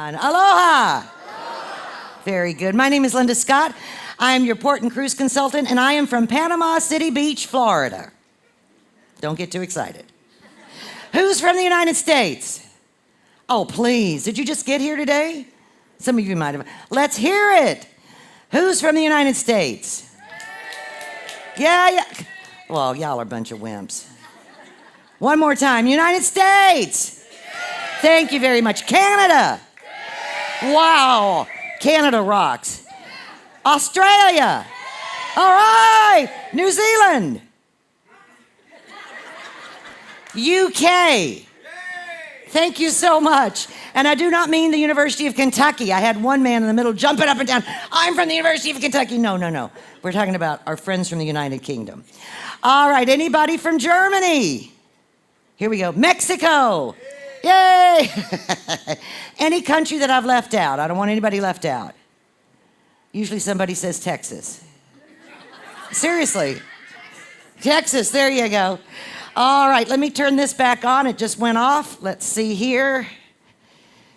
everyone. Aloha. Very good. My name is Linda Scott. I am your port and cruise consultant, and I am from Panama City Beach, Florida. Don't get too excited. Who's from the United States? Oh, please. Did you just get here today? Some of you might have. Let's hear it. Who's from the United States? Yeah. Well, y'all are a bunch of wimps. One more time. United States. Thank you very much. Canada. Wow. Canada rocks. Australia. All right. New Zealand. UK. Thank you so much. And I do not mean the University of Kentucky. I had one man in the middle jumping up and down. I'm from the University of Kentucky. No. We're talking about our friends from the United Kingdom. All right. Anybody from Germany? Here we go. Mexico. Yay. Any country that I've left out. I don't want anybody left out. Usually somebody says Texas. Seriously. Texas. There you go. All right, let me turn this back on. It just went off. Let's see here.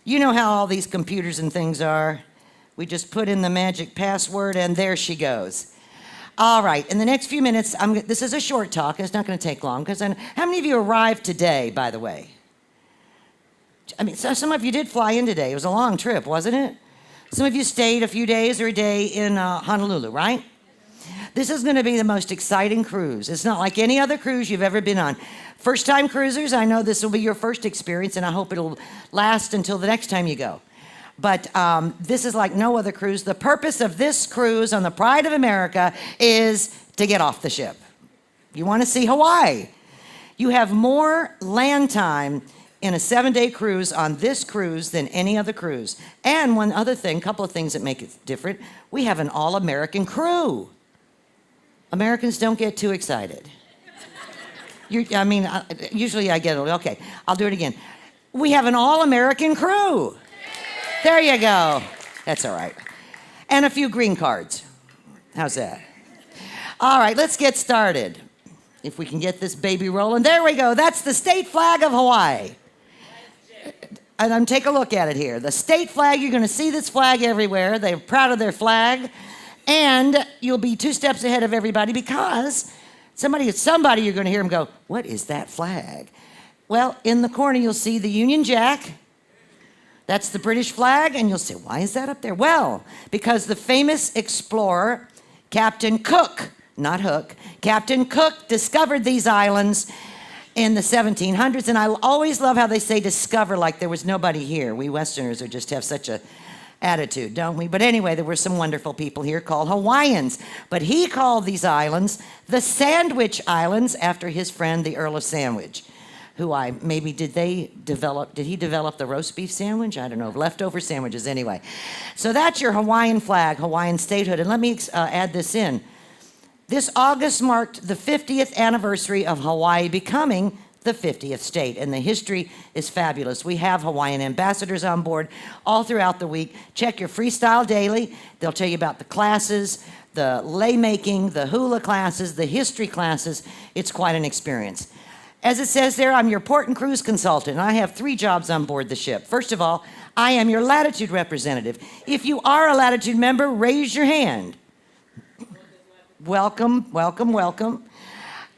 You know how all these computers and things are. We just put in the magic password, and there she goes. All right, in the next few minutes, this is a short talk. It's not going to take long. How many of you arrived today, by the way? I mean, so some of you did fly in today. It was a long trip, wasn't it? Some of you stayed a few days or a day in Honolulu, right? This is going to be the most exciting cruise. It's not like any other cruise you've ever been on. First-time cruisers, I know this will be your first experience, and I hope it'll last until the next time you go. But this is like no other cruise. The purpose of this cruise on the Pride of America is to get off the ship. You want to see Hawaii. You have more land time in a 7-day cruise on this cruise than any other cruise. And one other thing, couple of things that make it different, we have an all-American crew. Americans don't get too excited. Usually I get it. Okay, I'll do it again. We have an all-American crew. There you go. That's all right. And a few green cards. How's that? All right, let's get started. If we can get this baby rolling. There we go. That's the state flag of Hawaii. And take a look at it here. The state flag, you're going to see this flag everywhere. They're proud of their flag. And you'll be 2 steps ahead of everybody because somebody you're going to hear them go, what is that flag? Well, in the corner, you'll see the Union Jack. That's the British flag. And you'll say, why is that up there? Well, because the famous explorer, Captain Cook, not Hook, Captain Cook discovered these islands in the 1700s. And I always love how they say discover like there was nobody here. We Westerners just have such a attitude, don't we? But anyway, there were some wonderful people here called Hawaiians. But he called these islands the Sandwich Islands after his friend, the Earl of Sandwich, who did he develop the roast beef sandwich? I don't know, leftover sandwiches anyway. So that's your Hawaiian flag, Hawaiian statehood. And let me add this in. This August marked the 50th anniversary of Hawaii becoming the 50th state, and the history is fabulous. We have Hawaiian ambassadors on board all throughout the week. Check your Freestyle Daily. They'll tell you about the classes, the lei making, the hula classes, the history classes. It's quite an experience. As it says there, I'm your port and cruise consultant, and I have 3 jobs on board the ship. First of all, I am your Latitude representative. If you are a Latitude member, raise your hand. Welcome, welcome, welcome.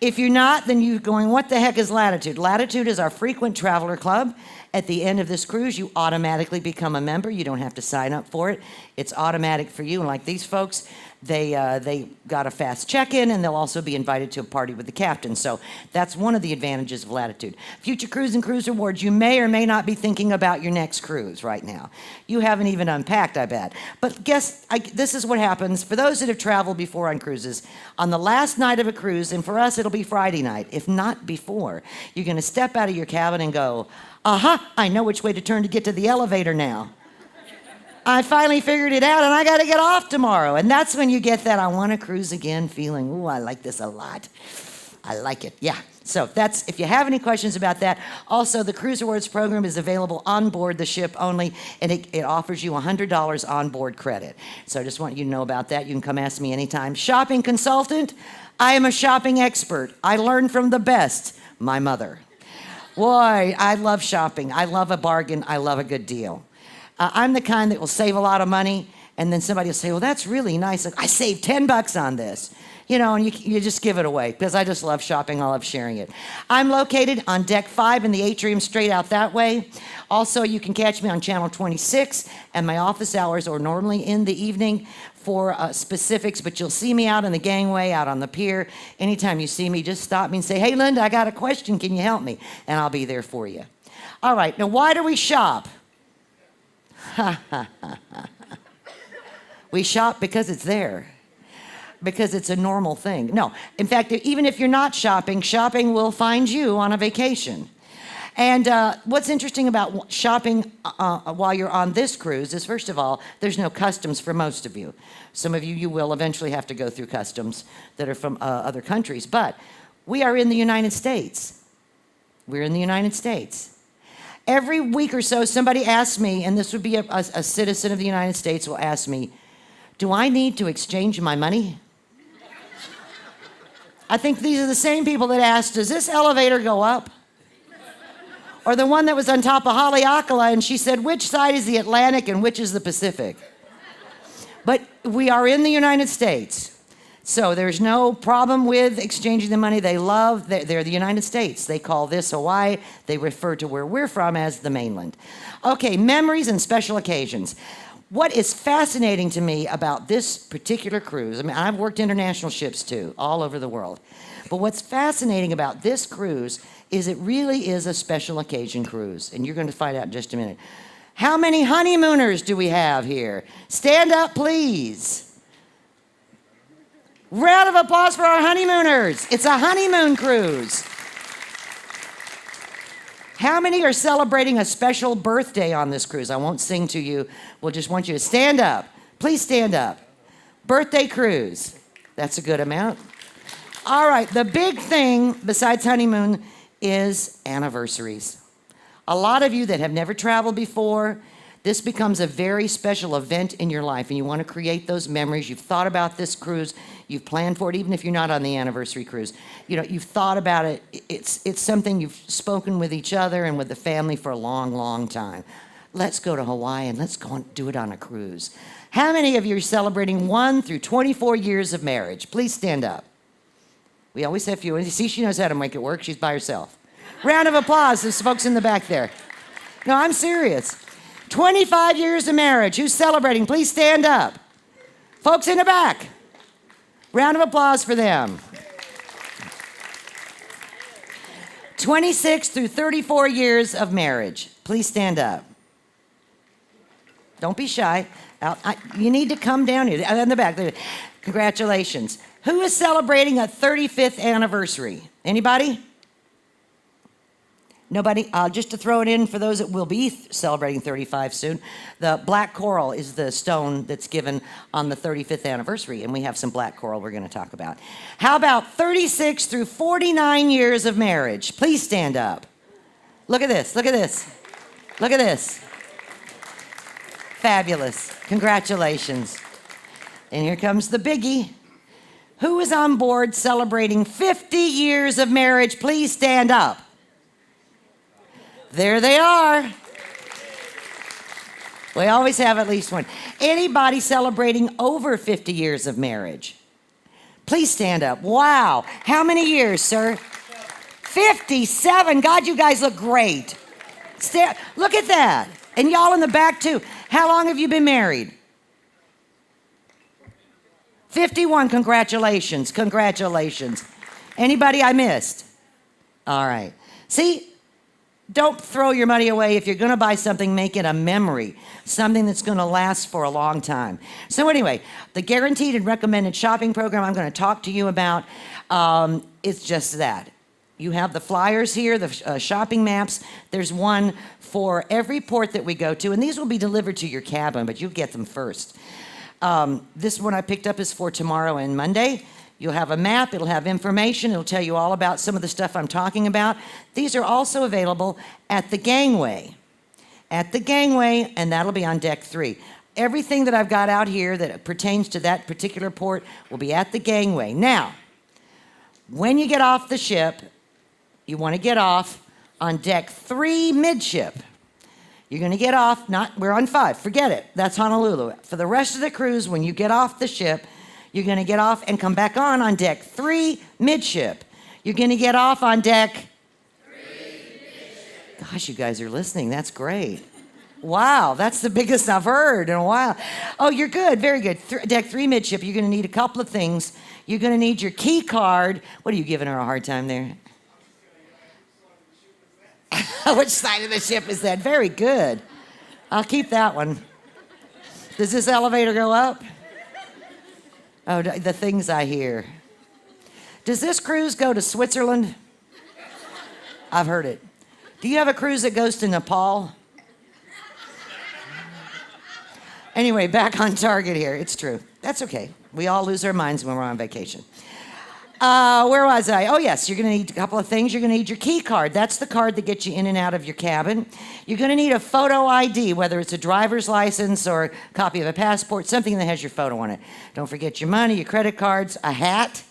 If you're not, then you're going, what the heck is Latitude? Latitude is our frequent traveler club. At the end of this cruise, you automatically become a member. You don't have to sign up for it. It's automatic for you. And like these folks, they got a fast check-in, and they'll also be invited to a party with the captain. So that's one of the advantages of Latitude. Future Cruise and Cruise Rewards, you may or may not be thinking about your next cruise right now. You haven't even unpacked, I bet. But this is what happens. For those that have traveled before on cruises, on the last night of a cruise, and for us it'll be Friday night, if not before, you're going to step out of your cabin and go, aha, I know which way to turn to get to the elevator now. I finally figured it out, and I got to get off tomorrow. And that's when you get that I want to cruise again feeling, ooh, I like this a lot. I like it, yeah. So that's, if you have any questions about that. Also, the Cruise Rewards program is available on board the ship only, and it offers you $100 on board credit. So I just want you to know about that. You can come ask me anytime. Shopping consultant, I am a shopping expert. I learned from the best, my mother. Boy, I love shopping. I love a bargain. I love a good deal. I'm the kind that will save a lot of money, and then somebody will say, well, that's really nice. Like, I saved $10 on this. You know, and you just give it away because I just love shopping. I love sharing it. I'm located on deck 5 in the atrium straight out that way. Also, you can catch me on channel 26, and my office hours are normally in the evening for specifics, but you'll see me out in the gangway, out on the pier. Anytime you see me, just stop me and say, hey, Linda, I got a question. Can you help me? And I'll be there for you. All right, now why do we shop? We shop because it's there. Because it's a normal thing. No, in fact, even if you're not shopping, shopping will find you on a vacation. And what's interesting about shopping while you're on this cruise is, first of all, there's no customs for most of you. Some of you, you will eventually have to go through customs that are from other countries. But we are in the United States. We're in the United States. Every week or so, somebody asks me, and this would be a citizen of the United States will ask me, do I need to exchange my money? I think these are the same people that asked, does this elevator go up? Or the one that was on top of Haleakala and she said, which side is the Atlantic and which is the Pacific? But we are in the United States. So there's no problem with exchanging the money. They're the United States. They call this Hawaii. They refer to where we're from as the mainland. Okay, memories and special occasions. What is fascinating to me about this particular cruise, I mean, I've worked international ships too, all over the world. But what's fascinating about this cruise is it really is a special occasion cruise. And you're going to find out in just a minute. How many honeymooners do we have here? Stand up, please. Round of applause for our honeymooners. It's a honeymoon cruise. How many are celebrating a special birthday on this cruise? I won't sing to you. We'll just want you to stand up. Please stand up. Birthday cruise. That's a good amount. All right, the big thing besides honeymoon is anniversaries. A lot of you that have never traveled before, this becomes a very special event in your life, and you want to create those memories. You've thought about this cruise. You've planned for it, even if you're not on the anniversary cruise. You know, you've thought about it. It's something you've spoken with each other and with the family for a long, long time. Let's go to Hawaii and let's go and do it on a cruise. How many of you are celebrating 1 through 24 years of marriage? Please stand up. We always have few. And you see, she knows how to make it work. She's by herself. Round of applause. There's folks in the back there. No, I'm serious. 25 years of marriage. Who's celebrating? Please stand up. Folks in the back. Round of applause for them. 26 through 34 years of marriage. Please stand up. Don't be shy. You need to come down here. In the back. Congratulations. Who is celebrating a 35th anniversary? Anybody? Nobody? Just to throw it in for those that will be celebrating 35 soon, the black coral is the stone that's given on the 35th anniversary, and we have some black coral we're going to talk about. How about 36 through 49 years of marriage? Please stand up. Look at this. Look at this. Look at this. Fabulous. Congratulations. And here comes the biggie. Who is on board celebrating 50 years of marriage? Please stand up. There they are. We always have at least one. Anybody celebrating over 50 years of marriage? Please stand up. Wow. How many years, sir? 57. God, you guys look great. Look at that. And y'all in the back, too. How long have you been married? 51. Congratulations. Congratulations. Anybody I missed? All right. See? Don't throw your money away. If you're going to buy something, make it a memory, something that's going to last for a long time. So anyway, the guaranteed and recommended shopping program I'm going to talk to you about, it's just that. You have the flyers here, the shopping maps. There's one for every port that we go to, and these will be delivered to your cabin, but you get them first. This one I picked up is for tomorrow and Monday. You'll have a map, it'll have information, it'll tell you all about some of the stuff I'm talking about. These are also available at the gangway. At the gangway, and that'll be on deck 3. Everything that I've got out here that pertains to that particular port will be at the gangway. Now, when you get off the ship, you want to get off on deck 3 midship. You're going to get off, we're on 5, forget it. That's Honolulu. For the rest of the cruise, when you get off the ship, you're going to get off and come back on deck 3 midship. You're going to get off on deck 3 midship. Gosh, you guys are listening. That's great. Wow, that's the biggest I've heard in a while. Oh, you're good, very good. Deck 3 midship, you're going to need a couple of things. You're going to need your key card. What are you giving her a hard time there? Which side of the ship is that? Very good. I'll keep that one. Does this elevator go up? Oh, the things I hear. Does this cruise go to Switzerland? I've heard it. Do you have a cruise that goes to Nepal? Anyway, back on target here. It's true. That's okay. We all lose our minds when we're on vacation. Where was I? Oh, yes, you're going to need a couple of things. You're going to need your key card. That's the card that gets you in and out of your cabin. You're going to need a photo ID, whether it's a driver's license or a copy of a passport, something that has your photo on it. Don't forget your money, your credit cards, a hat,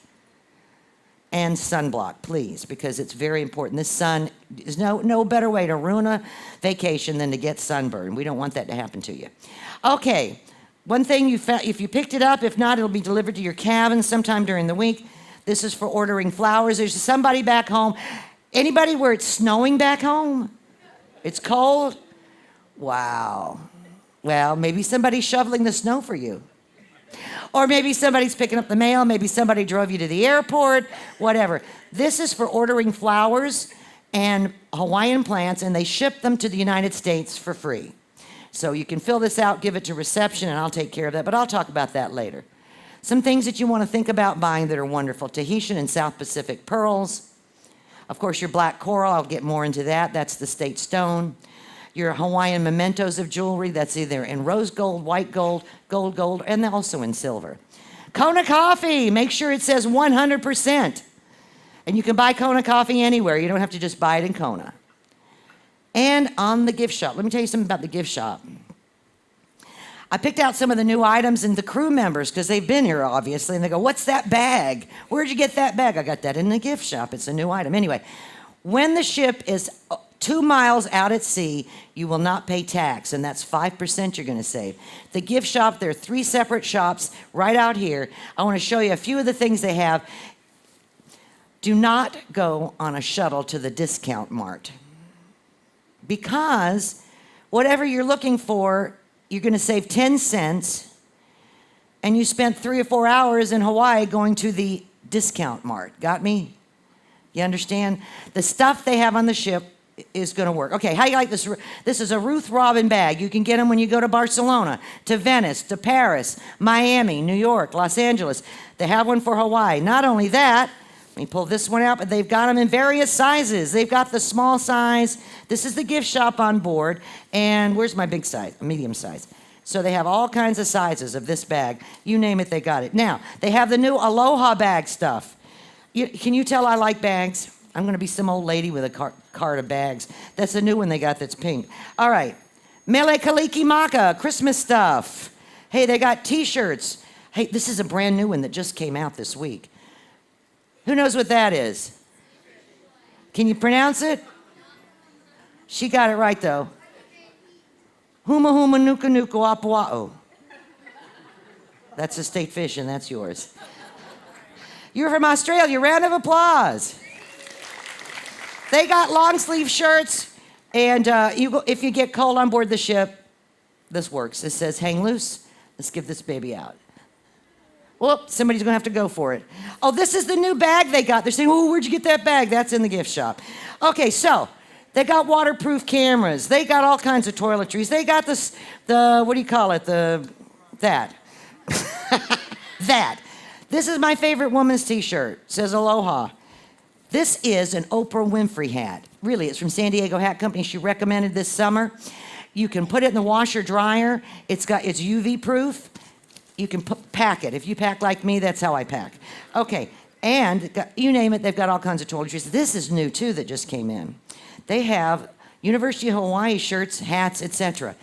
and sunblock, please, because it's very important. This sun, there's no better way to ruin a vacation than to get sunburned. We don't want that to happen to you. Okay, one thing if you picked it up, if not, it'll be delivered to your cabin sometime during the week. This is for ordering flowers. There's somebody back home. Anybody where it's snowing back home? It's cold? Wow. Well, maybe somebody's shoveling the snow for you. Or maybe somebody's picking up the mail. Maybe somebody drove you to the airport, whatever. This is for ordering flowers and Hawaiian plants, and they ship them to the United States for free. So you can fill this out, give it to reception, and I'll take care of that, but I'll talk about that later. Some things that you want to think about buying that are wonderful. Tahitian and South Pacific pearls. Of course, your black coral, I'll get more into that. That's the state stone. Your Hawaiian mementos of jewelry, that's either in rose gold, white gold, gold, and also in silver. Kona coffee, make sure it says 100%. And you can buy Kona coffee anywhere. You don't have to just buy it in Kona. And on the gift shop, let me tell you something about the gift shop. I picked out some of the new items and the crew members, because they've been here, obviously, and they go, what's that bag? Where'd you get that bag? I got that in the gift shop. It's a new item. Anyway, when the ship is 2 miles out at sea, you will not pay tax, and that's 5% you're going to save. The gift shop, there are 3 separate shops right out here. I want to show you a few of the things they have. Do not go on a shuttle to the discount mart, because whatever you're looking for, you're going to save 10 cents, and you spent 3 or 4 hours in Hawaii going to the discount mart. Got me? You understand? The stuff they have on the ship is going to work. Okay, how do you like this? This is a Ruth Robin bag. You can get them when you go to Barcelona, to Venice, to Paris, Miami, New York, Los Angeles. They have one for Hawaii. Not only that, let me pull this one out, but they've got them in various sizes. They've got the small size. This is the gift shop on board. And where's my big size? Medium size. So they have all kinds of sizes of this bag. You name it, they got it. Now, they have the new Aloha bag stuff. Can you tell I like bags? I'm going to be some old lady with a cart of bags. That's a new one they got that's pink. All right. Mele Kalikimaka, Christmas stuff. Hey, they got T-shirts. Hey, this is a brand new one that just came out this week. Who knows what that is? Can you pronounce it? She got it right, though. Huma huma nuka nuka apua'o. That's a state fish, and that's yours. You're from Australia. Round of applause. They got long sleeve shirts, and if you get cold on board the ship, this works. It says, hang loose. Let's give this baby out. Well, somebody's going to have to go for it. Oh, this is the new bag they got. They're saying, oh, where'd you get that bag? That's in the gift shop. Okay, so they got waterproof cameras. They got all kinds of toiletries. They got what do you call it? That. That. This is my favorite woman's T-shirt. It says Aloha. This is an Oprah Winfrey hat. Really, it's from San Diego Hat Company. She recommended this summer. You can put it in the washer dryer. It's UV proof. You can pack it. If you pack like me, that's how I pack. Okay, and you name it, they've got all kinds of toiletries. This is new, too, that just came in. They have University of Hawaii shirts, hats, etc.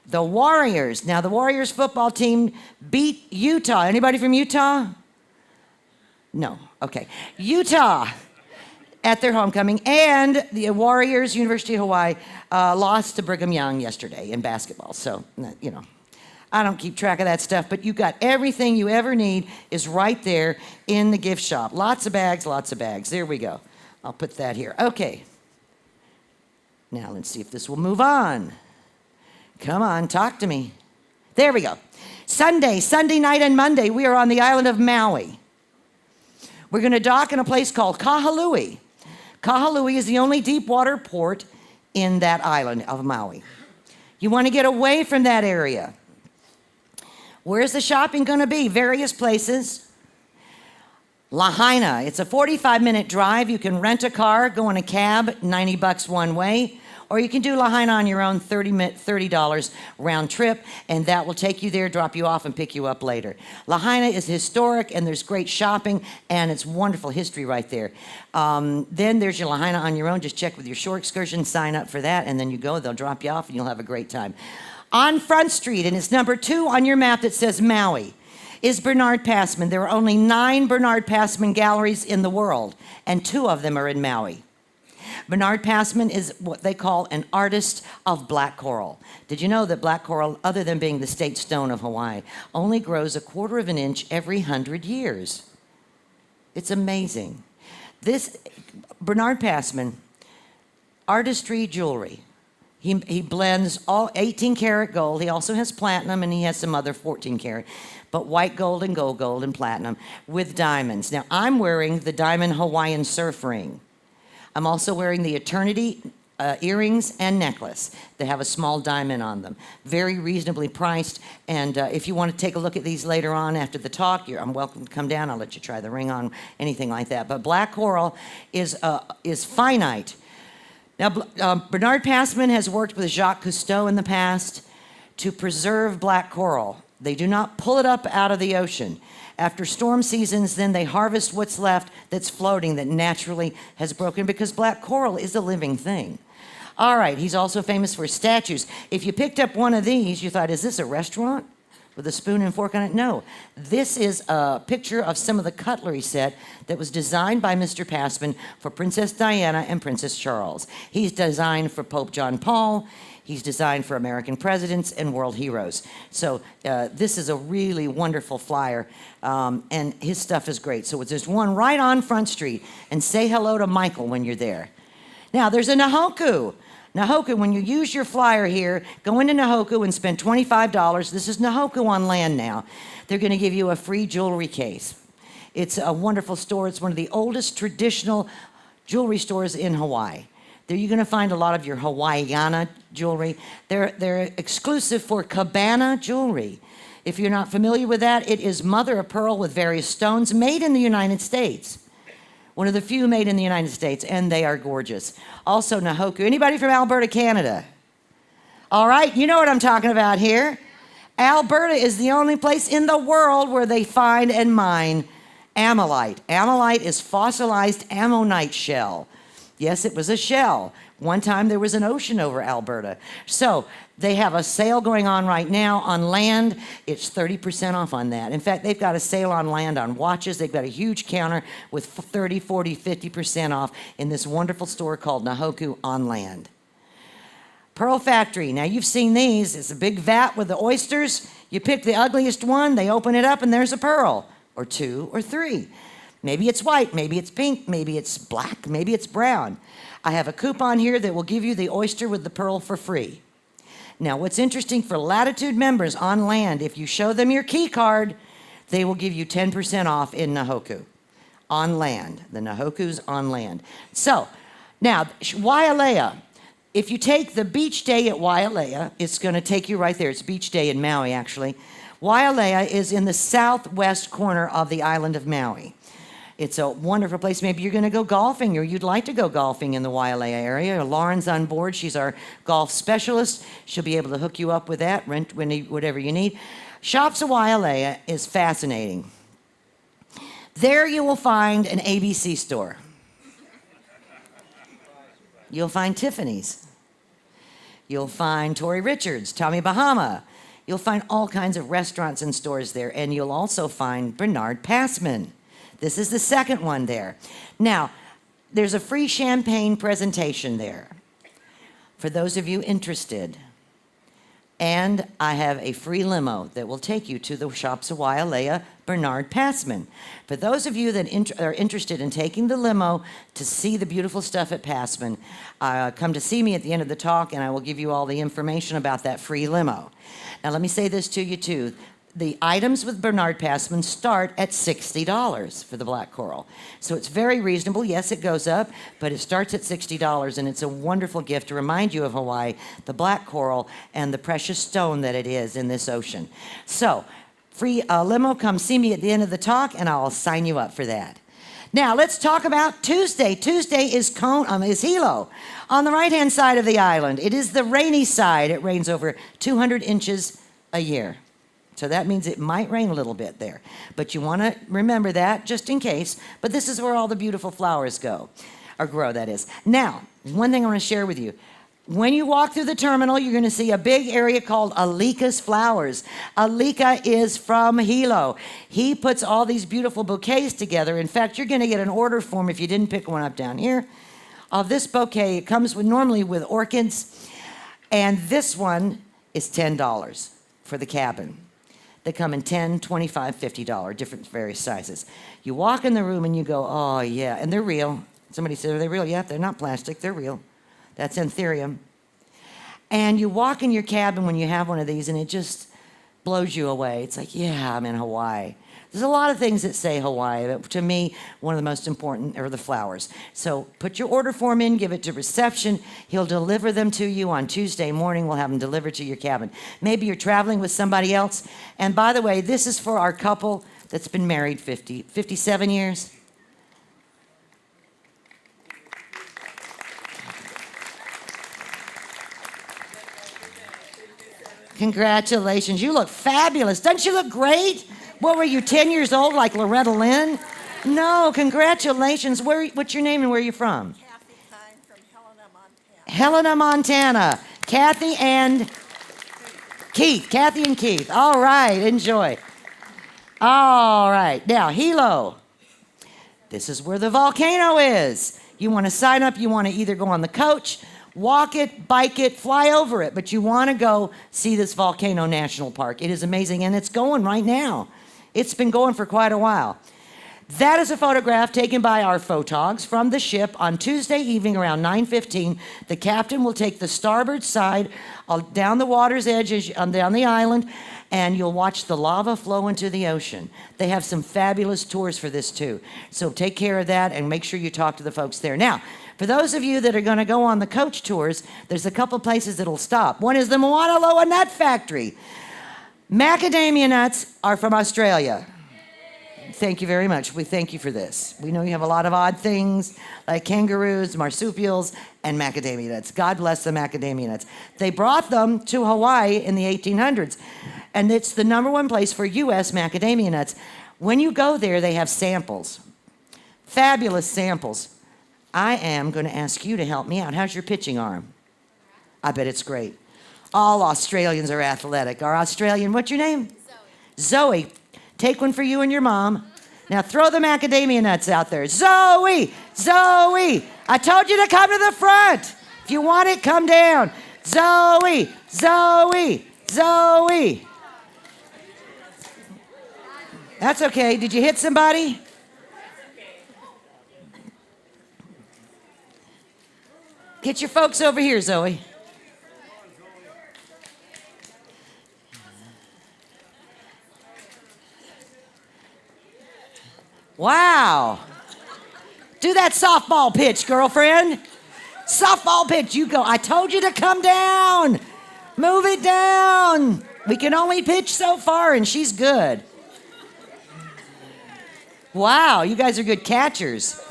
The Warriors. Now, the Warriors football team beat Utah. Anybody from Utah? No. Okay. Utah. at their homecoming. And the Warriors, University of Hawaii, lost to Brigham Young yesterday in basketball. So, you know, I don't keep track of that stuff, but you got everything you ever need is right there in the gift shop. Lots of bags, lots of bags. There we go. I'll put that here. Okay. Now let's see if this will move on. Come on, talk to me. There we go. Sunday night and Monday, we are on the island of Maui. We're going to dock in a place called Kahului. Kahului is the only deep water port in that island of Maui. You want to get away from that area. Where's the shopping going to be? Various places. Lahaina. It's a 45-minute drive. You can rent a car, go in a cab, $90 one way. Or you can do Lahaina on your own, $30 round trip, and that will take you there, drop you off, and pick you up later. Lahaina is historic, and there's great shopping, and it's wonderful history right there. Then there's your Lahaina on your own. Just check with your shore excursion, sign up for that, and then you go. They'll drop you off, and you'll have a great time. On Front Street, and it's number 2 on your map that says Maui, is Bernard Passman. There are only 9 Bernard Passman galleries in the world, and 2 of them are in Maui. Bernard Passman is what they call an artist of black coral. Did you know that black coral, other than being the state stone of Hawaii, only grows 1/4 of an inch every 100 years? It's amazing. This Bernard Passman, artistry jewelry. He blends all 18 karat gold. He also has platinum, and he has some other 14 karat. But white gold and gold and platinum with diamonds. Now, I'm wearing the diamond Hawaiian surf ring. I'm also wearing the Eternity earrings and necklace. They have a small diamond on them. Very reasonably priced. And if you want to take a look at these later on after the talk, I'm welcome to come down. I'll let you try the ring on, anything like that. But black coral is finite. Now, Bernard Passman has worked with Jacques Cousteau in the past to preserve black coral. They do not pull it up out of the ocean. After storm seasons, then they harvest what's left that's floating, that naturally has broken, because black coral is a living thing. All right, he's also famous for statues. If you picked up one of these, you thought, is this a restaurant with a spoon and fork on it? No. This is a picture of some of the cutlery set that was designed by Mr. Passman for Princess Diana and Princess Charles. He's designed for Pope John Paul. He's designed for American presidents and world heroes. So this is a really wonderful flyer, and his stuff is great. So there's one right on Front Street, and say hello to Michael when you're there. Now, there's a Nahoku. Nahoku, when you use your flyer here, go into Nahoku and spend $25. This is Nahoku on land now. They're going to give you a free jewelry case. It's a wonderful store. It's one of the oldest traditional jewelry stores in Hawaii. There you're going to find a lot of your Hawaiiana jewelry. They're exclusive for Cabana jewelry. If you're not familiar with that, it is mother of pearl with various stones made in the United States. One of the few made in the United States, and they are gorgeous. Also, Nahoku. Anybody from Alberta, Canada? All right, you know what I'm talking about here. Alberta is the only place in the world where they find and mine ammonite. Ammonite is fossilized ammonite shell. Yes, it was a shell. One time there was an ocean over Alberta. So they have a sale going on right now on land. It's 30% off on that. In fact, they've got a sale on land on watches. They've got a huge counter with 30, 40, 50% off in this wonderful store called Nahoku on land. Pearl Factory. Now, you've seen these. It's a big vat with the oysters. You pick the ugliest one. They open it up, and there's a pearl, or 2 or 3. Maybe it's white, maybe it's pink, maybe it's black, maybe it's brown. I have a coupon here that will give you the oyster with the pearl for free. Now, what's interesting for Latitude members on land, if you show them your key card, they will give you 10% off in Nahoku. On land. The Nahoku's on land. So, now, Wailea. If you take the beach day at Wailea, it's going to take you right there. It's beach day in Maui, actually. Wailea is in the southwest corner of the island of Maui. It's a wonderful place. Maybe you're going to go golfing, or you'd like to go golfing in the Wailea area. Lauren's on board. She's our golf specialist. She'll be able to hook you up with that, rent whatever you need. Shops of Wailea is fascinating. There you will find an ABC store. You'll find Tiffany's. You'll find Tory Richards, Tommy Bahama. You'll find all kinds of restaurants and stores there, and you'll also find Bernard Passman. This is the second one there. Now, There's a free champagne presentation there for those of you interested. And I have a free limo that will take you to the shops of Wailea Bernard Passman. For those of you that are interested in taking the limo to see the beautiful stuff at Passman, come to see me at the end of the talk, and I will give you all the information about that free limo. Now, let me say this to you, too. The items with Bernard Passman start at $60 for the black coral. So it's very reasonable. Yes, it goes up, but it starts at $60, and it's a wonderful gift to remind you of Hawaii, the black coral, and the precious stone that it is in this ocean. So, free limo, come see me at the end of the talk, and I'll sign you up for that. Now, let's talk about Tuesday. Tuesday is Hilo on the right-hand side of the island. It is the rainy side. It rains over 200 inches a year. So that means it might rain a little bit there. But you want to remember that just in case. But this is where all the beautiful flowers go, or grow, that is. Now, one thing I want to share with you. When you walk through the terminal, you're going to see a big area called Alika's Flowers. Alika is from Hilo. He puts all these beautiful bouquets together. In fact, you're going to get an order form if you didn't pick one up down here of this bouquet. It comes normally with orchids. And this one is $10 for the cabin. They come in $10, $25, $50, different various sizes. You walk in the room and you go, oh, yeah, and they're real. Somebody said, are they real? Yeah, they're not plastic, they're real. That's anthurium. And you walk in your cabin when you have one of these and it just blows you away. It's like, yeah, I'm in Hawaii. There's a lot of things that say Hawaii, but to me, one of the most important are the flowers. So put your order form in, give it to reception. He'll deliver them to you on Tuesday morning. We'll have them delivered to your cabin. Maybe you're traveling with somebody else. And by the way, this is for our couple that's been married 57 years. Congratulations. You look fabulous. Don't you look great? What were you, 10 years old like Loretta Lynn? No, congratulations. What's your name and where are you from? Kathy Kine from Helena, Montana. Helena, Montana. Kathy and Keith. Kathy and Keith. All right, enjoy. All right, now Hilo. This is where the volcano is. You want to sign up, you want to either go on the coach, walk it, bike it, fly over it, but you want to go see this Volcano National Park. It is amazing, and it's going right now. It's been going for quite a while. That is a photograph taken by our photogs from the ship on Tuesday evening around 9:15. The captain will take the starboard side down the water's edge, down the island, and you'll watch the lava flow into the ocean. They have some fabulous tours for this too. So take care of that and make sure you talk to the folks there. Now, for those of you that are going to go on the coach tours, there's a couple places that'll stop. One is the Mauna Loa Nut Factory. Macadamia nuts are from Australia. Thank you very much. We thank you for this. We know you have a lot of odd things like kangaroos, marsupials, and macadamia nuts. God bless the macadamia nuts. They brought them to Hawaii in the 1800s, and it's the #1 place for U.S. macadamia nuts. When you go there, they have samples, fabulous samples. I am going to ask you to help me out. How's your pitching arm? I bet it's great. All Australians are athletic. Our Australian, what's your name? Zoe. Zoe. Take one for you and your mom. Now throw the macadamia nuts out there. Zoe! Zoe! I told you to come to the front. If you want it, come down. Zoe! Zoe! Zoe! That's okay. Did you hit somebody? Get your folks over here, Zoe. Wow. Do that softball pitch, girlfriend. Softball pitch. You go. I told you to come down. Move it down. We can only pitch so far, and she's good. Wow, you guys are good catchers.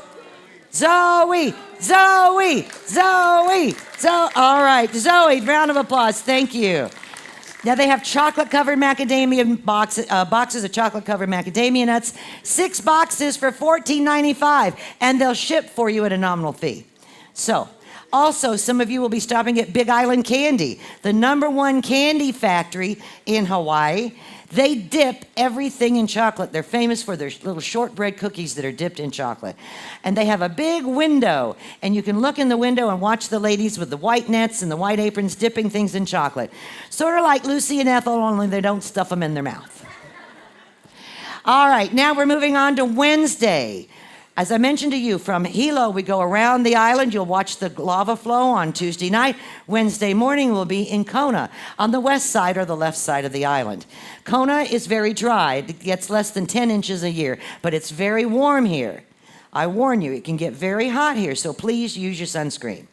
Zoe, Zoe, Zoe, Zoe. All right, Zoe, round of applause. Thank you. Now they have chocolate-covered macadamia boxes of chocolate-covered macadamia nuts. 6 boxes for $14.95, and they'll ship for you at a nominal fee. So Also, some of you will be stopping at Big Island Candy, the #1 candy factory in Hawaii. They dip everything in chocolate. They're famous for their little shortbread cookies that are dipped in chocolate. And they have a big window, and you can look in the window and watch the ladies with the white nets and the white aprons dipping things in chocolate. Sort of like Lucy and Ethel, only they don't stuff them in their mouth. All right, now we're moving on to Wednesday. As I mentioned to you, from Hilo, we go around the island. You'll watch the lava flow on Tuesday night. Wednesday morning, we'll be in Kona, on the west side or the left side of the island. Kona is very dry. It gets less than 10 inches a year, but it's very warm here. I warn you, it can get very hot here, so please use your sunscreen.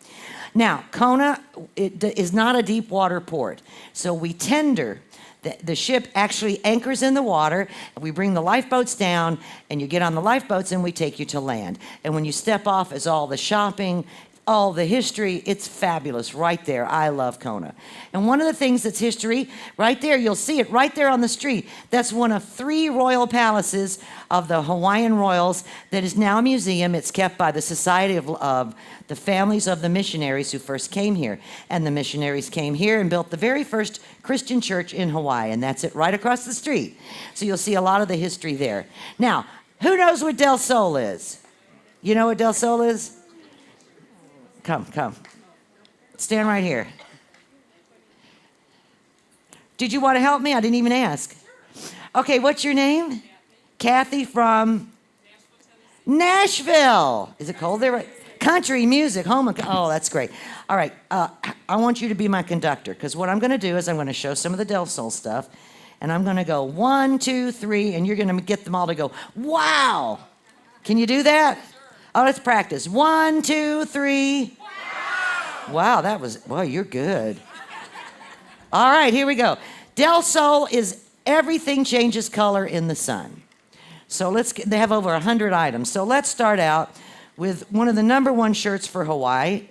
Now, Kona is not a deep water port, so we tender. The ship actually anchors in the water. We bring the lifeboats down, and you get on the lifeboats, and we take you to land. And when you step off is all the shopping, all the history. It's fabulous right there. I love Kona. And one of the things that's history, right there, you'll see it right there on the street. That's one of 3 royal palaces of the Hawaiian royals that is now a museum. It's kept by the Society of the Families of the Missionaries who first came here. And the missionaries came here and built the very first Christian church in Hawaii. And that's it right across the street. So you'll see a lot of the history there. Now, who knows what Del Sol is? You know what Del Sol is? Come. Stand right here. Did you want to help me? I didn't even ask. Okay, what's your name? Kathy from Nashville. Is it cold there? Country music, home. Oh, that's great. All right, I want you to be my conductor, because what I'm going to do is I'm going to show some of the Del Sol stuff, and I'm going to go 1, 2, 3, and you're going to get them all to go, wow. Can you do that? Oh, let's practice. 1, 2, 3. Wow, that was, boy, you're good. All right, here we go. Del Sol is everything changes color in the sun. So they have over 100 items. So let's start out with one of the #1 shirts for Hawaii.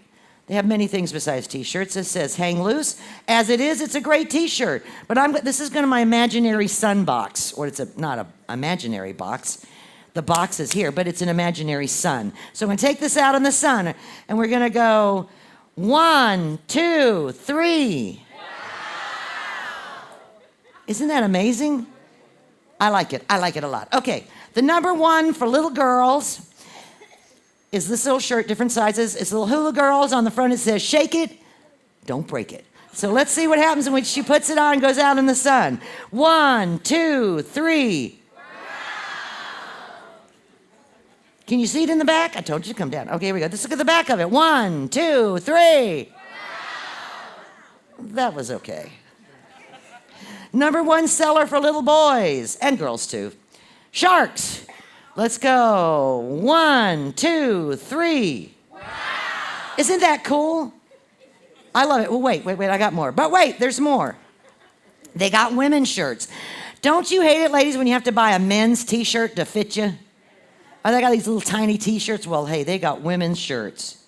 They have many things besides t-shirts. It says, hang loose. As it is, it's a great t-shirt. But this is going to my imaginary sun box, or it's not an imaginary box. The box is here, but it's an imaginary sun. So I'm going to take this out in the sun, and we're going to go 1, 2, 3. Wow. Isn't that amazing? I like it. I like it a lot. Okay, the #1 for little girls is this little shirt, different sizes. It's little hula girls. On the front it says, shake it, don't break it. So let's see what happens when she puts it on and goes out in the sun. 1, 2, 3. Can you see it in the back? I told you to come down. Okay, here we go. Let's look at the back of it. 1, 2, 3. Wow. That was okay. #1 seller for little boys and girls too. Sharks. Let's go. 1, 2, 3. Wow. Isn't that cool? I love it. Well, wait. I got more. But wait, there's more. They got women's shirts. Don't you hate it, ladies, when you have to buy a men's t-shirt to fit you? Oh, they got these little tiny t-shirts. Well, hey, they got women's shirts.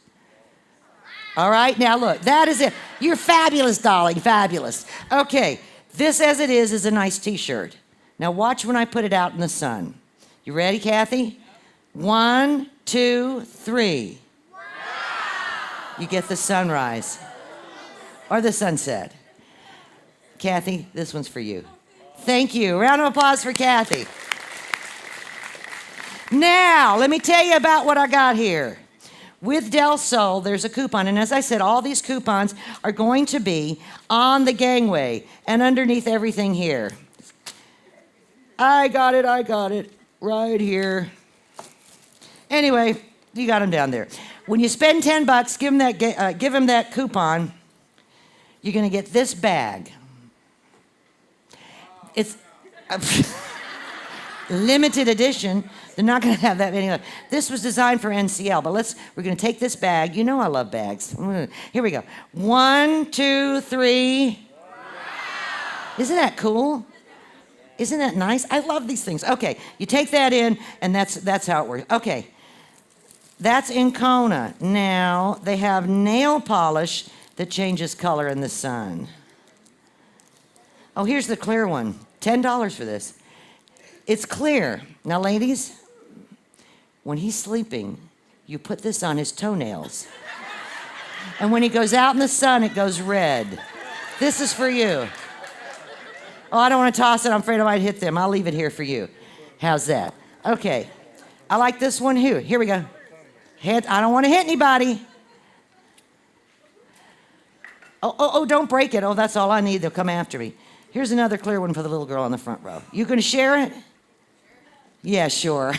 All right, now look, that is it. You're fabulous, darling, fabulous. Okay, this as it is a nice t-shirt. Now watch when I put it out in the sun. You ready, Kathy? 1, 2, 3. Wow. You get the sunrise or the sunset. Kathy, this one's for you. Thank you. Round of applause for Kathy. Now, let me tell you about what I got here. With Del Sol, there's a coupon. And as I said, all these coupons are going to be on the gangway and underneath everything here. I got it right here. Anyway, you got them down there. When you spend $10, give them that coupon. You're going to get this bag. It's limited edition. They're not going to have that many. This was designed for NCL, but we're going to take this bag. You know I love bags. Here we go. 1, 2, 3. Wow. Isn't that cool? Isn't that nice? I love these things. Okay, you take that in, and that's how it works. Okay, that's in Kona. Now, they have nail polish that changes color in the sun. Oh, here's the clear one. $10 for this. It's clear. Now, ladies, when he's sleeping, you put this on his toenails. And when he goes out in the sun, it goes red. This is for you. Oh, I don't want to toss it. I'm afraid I might hit them. I'll leave it here for you. How's that? Okay. I like this one here. Here we go. I don't want to hit anybody. Oh, don't break it. Oh, that's all I need. They'll come after me. Here's another clear one for the little girl on the front row. You going to share it? Yeah, sure.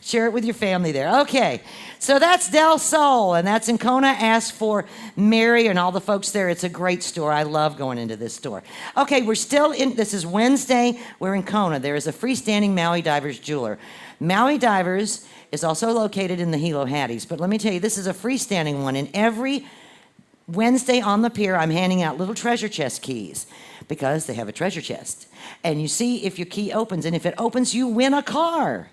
Share it with your family there. Okay. So that's Del Sol, and that's in Kona. Ask for Mary and all the folks there. It's a great store. I love going into this store. Okay, we're still in, this is Wednesday. We're in Kona. There is a freestanding Maui Divers jeweler. Maui Divers is also located in the Hilo Hatties, but let me tell you, this is a freestanding one, and every Wednesday on the pier, I'm handing out little treasure chest keys because they have a treasure chest. And you see if your key opens, and if it opens, you win a car.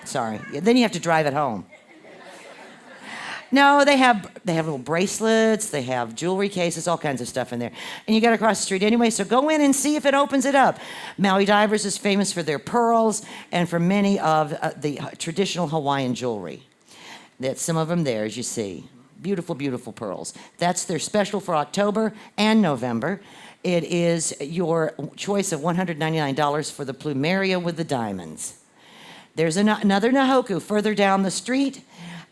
Sorry. Then you have to drive it home. No, they have little bracelets, they have jewelry cases, all kinds of stuff in there. And you got to cross the street anyway, so go in and see if it opens it up. Maui Divers is famous for their pearls and for many of the traditional Hawaiian jewelry. That's some of them there, as you see. Beautiful, beautiful pearls. That's their special for October and November. It is your choice of $199 for the plumeria with the diamonds. There's another Nahoku further down the street,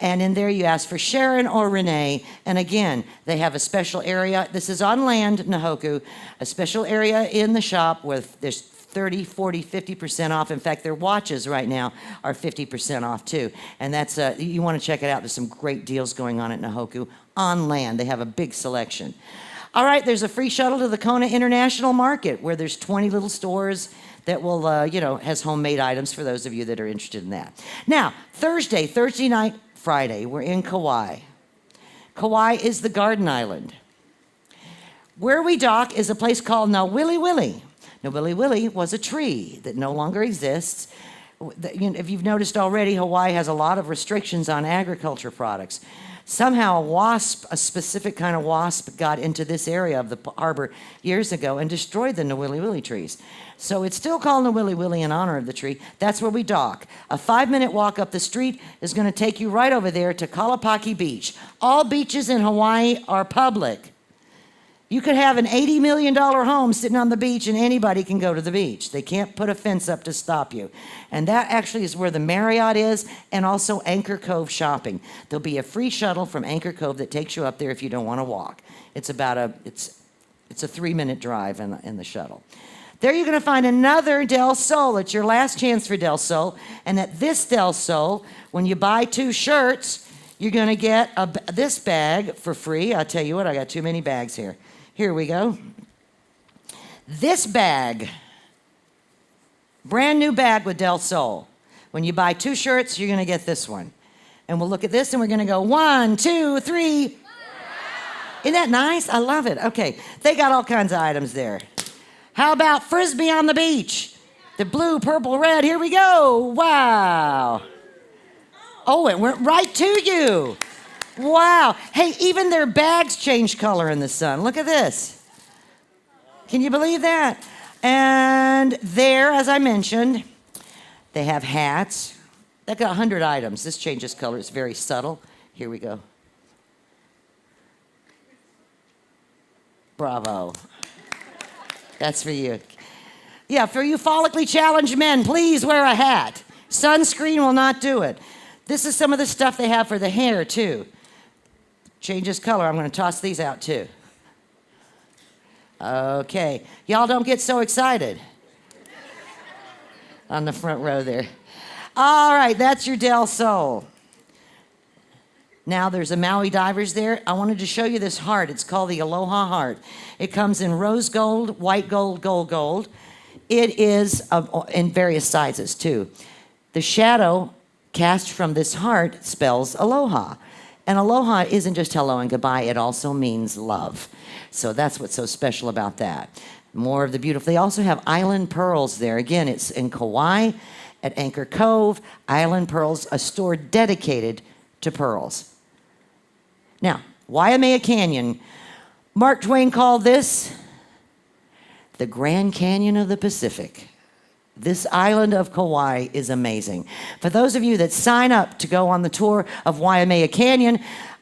and in there you ask for Sharon or Renee. And again, they have a special area. This is on land, Nahoku, a special area in the shop with there's 30, 40, 50% off. In fact, their watches right now are 50% off too. And that's you want to check it out. There's some great deals going on at Nahoku on land. They have a big selection. All right, there's a free shuttle to the Kona International Market where there's 20 little stores that will, has homemade items for those of you that are interested in that. Now, Thursday night, Friday, we're in Kauai. Kauai is the Garden Island. Where we dock is a place called Nawiliwili. Nawiliwili was a tree that no longer exists. If you've noticed already, Hawaii has a lot of restrictions on agriculture products. Somehow a specific kind of wasp, got into this area of the harbor years ago and destroyed the Nawiliwili trees. So it's still called Nawiliwili in honor of the tree. That's where we dock. A 5-minute walk up the street is going to take you right over there to Kalapaki Beach. All beaches in Hawaii are public. You could have an $80 million home sitting on the beach and anybody can go to the beach. They can't put a fence up to stop you. And that actually is where the Marriott is and also Anchor Cove shopping. There'll be a free shuttle from Anchor Cove that takes you up there if you don't want to walk. It's about a 3-minute drive in the shuttle. There you're going to find another Del Sol. It's your last chance for Del Sol. And at this Del Sol, when you buy 2 shirts, you're going to get this bag for free. I'll tell you what, I got too many bags here. Here we go. This bag, brand new bag with Del Sol. When you buy 2 shirts, you're going to get this one. And we'll look at this and we're going to go 1, 2, 3. Wow. Isn't that nice? I love it. Okay, they got all kinds of items there. How about Frisbee on the beach? The blue, purple, red. Here we go. Wow. Oh, it went right to you. Wow. Hey, even their bags change color in the sun. Look at this. Can you believe that? And there, as I mentioned, they have hats. They've got 100 items. This changes color. It's very subtle. Here we go. Bravo. That's for you. Yeah, for you follically challenged men, please wear a hat. Sunscreen will not do it. This is some of the stuff they have for the hair, too. Changes color. I'm going to toss these out, too. Okay. Y'all don't get so excited. On the front row there. All right, that's your Del Sol. Now there's a Maui Divers there. I wanted to show you this heart. It's called the Aloha Heart. It comes in rose gold, white gold, gold. It is in various sizes, too. The shadow cast from this heart spells aloha. And aloha isn't just hello and goodbye. It also means love. So that's what's so special about that. More of the beautiful. They also have island pearls there. Again, it's in Kauai at Anchor Cove. Island Pearls, a store dedicated to pearls. Now, Waimea Canyon. Mark Twain called this the Grand Canyon of the Pacific. This island of Kauai is amazing. For those of you that sign up to go on the tour of Waimea Canyon,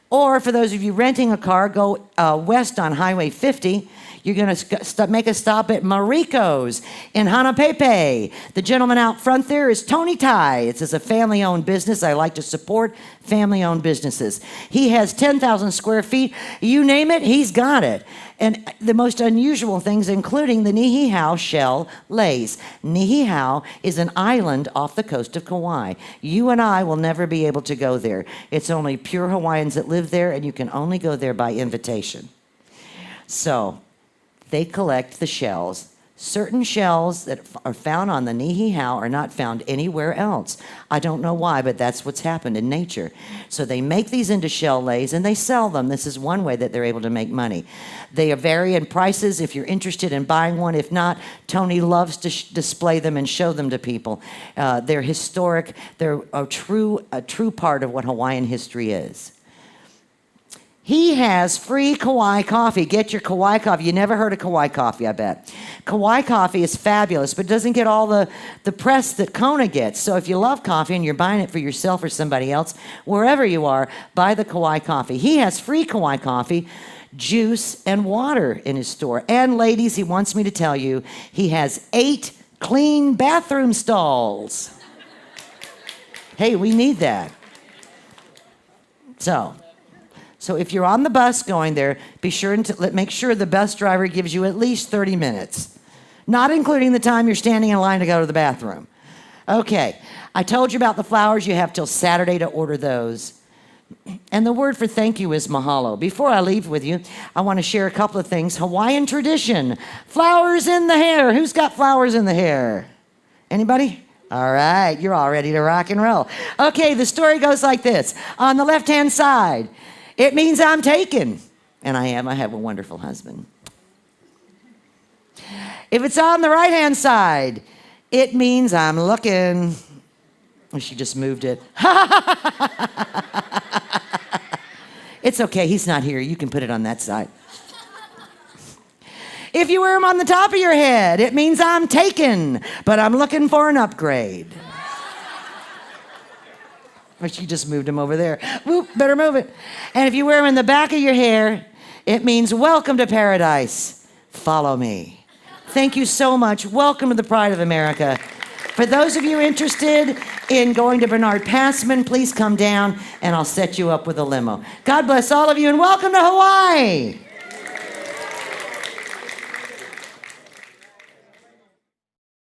or for those of you renting a car, go west on Highway 50. You're going to make a stop at Mariko's in Hanapepe. The gentleman out front there is Tony Tai. It's a family-owned business. I like to support family-owned businesses. He has 10,000 square feet. You name it, he's got it. And the most unusual things, including the Nihihau shell lays. Nihihau is an island off the coast of Kauai. You and I will never be able to go there. It's only pure Hawaiians that live there, and you can only go there by invitation. So they collect the shells. Certain shells that are found on the Nihihau are not found anywhere else. I don't know why, but that's what's happened in nature. So they make these into shell lays and they sell them. This is one way that they're able to make money. They vary in prices if you're interested in buying one. If not, Tony loves to display them and show them to people. They're historic. They're a true part of what Hawaiian history is. He has free Kauai coffee. Get your Kauai coffee. You never heard of Kauai coffee, I bet. Kauai coffee is fabulous, but doesn't get all the press that Kona gets. So if you love coffee and you're buying it for yourself or somebody else, wherever you are, buy the Kauai coffee. He has free Kauai coffee, juice, and water in his store. And ladies, he wants me to tell you, he has 8 clean bathroom stalls. Hey, we need that. So if you're on the bus going there, be sure to make sure the bus driver gives you at least 30 minutes, not including the time you're standing in line to go to the bathroom. Okay, I told you about the flowers. You have till Saturday to order those. And the word for thank you is mahalo. Before I leave with you, I want to share a couple of things. Hawaiian tradition, flowers in the hair. Who's got flowers in the hair? Anybody? All right, you're all ready to rock and roll. Okay, the story goes like this. On the left-hand side, it means I'm taken. And I am. I have a wonderful husband. If it's on the right-hand side, it means I'm looking. Oh, she just moved it. It's okay. He's not here. You can put it on that side. If you wear them on the top of your head, it means I'm taken, but I'm looking for an upgrade. Or she just moved him over there. Whoop, better move it. And if you wear them in the back of your hair, it means welcome to paradise. Follow me. Thank you so much. Welcome to the Pride of America. For those of you interested in going to Bernard Passman, please come down and I'll set you up with a limo. God bless all of you and welcome to Hawaii.